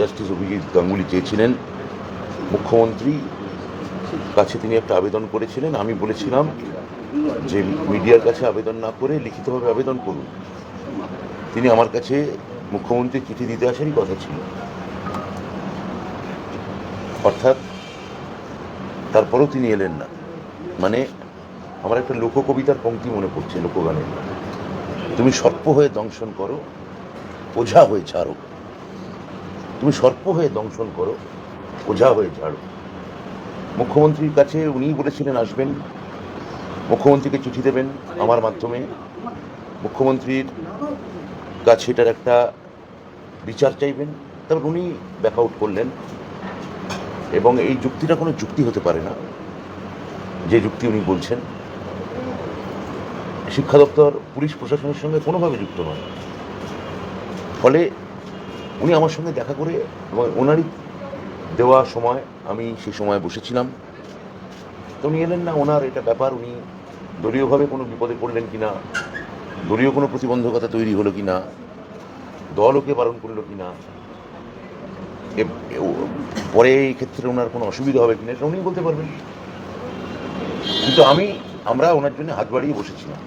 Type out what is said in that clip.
Justice Abhijit Ganguly চেয়েছিলেন, মুখ্যমন্ত্রী কাছে তিনি একটা আবেদন করেছিলেন। আমি বলেছিলাম যে মিডিয়ার কাছে আবেদন না করে লিখিতভাবে আবেদন করুন। তিনি আমার কাছে মুখ্যমন্ত্রী চিঠি দিতে আসারই কথা ছিল, অর্থাৎ তারপরেও তিনি এলেন না। মানে আমার একটা লোককবিতার পংক্তি মনে পড়ছে, লোকগানের, তুমি সর্প হয়ে দংশন করো, ওঝা হয়ে ছাড়ো। তুমি সর্প হয়ে দংশন করো, ওঝা হয়ে ছাড়ো। মুখ্যমন্ত্রীর কাছে উনিই বলেছিলেন আসবেন, মুখ্যমন্ত্রীকে চিঠি দেবেন আমার মাধ্যমে, মুখ্যমন্ত্রীর কাছে এটার একটা বিচার চাইবেন। তারপর উনি ব্যাক আউট করলেন, এবং এই যুক্তিটা কোনো যুক্তি হতে পারে না যে যুক্তি উনি বলছেন। শিক্ষা দপ্তর পুলিশ প্রশাসনের সঙ্গে কোনোভাবে যুক্ত নয়। ফলে উনি আমার সঙ্গে দেখা করে, এবং ওনারই দেওয়া সময় আমি সেই সময় বসেছিলাম, তো উনি এলেন না। ওনার এটা ব্যাপার, উনি দলীয়ভাবে কোনো বিপদে পড়লেন কিনা, দলীয় কোনো প্রতিবন্ধকতা তৈরি হলো কিনা, দল ওকে বারণ করলো কিনা, পরে এই ক্ষেত্রে ওনার কোনো অসুবিধা হবে কিনা, এটা উনি বলতে পারবেন। কিন্তু আমরা ওনার জন্য হাত বাড়িয়ে বসেছিলাম।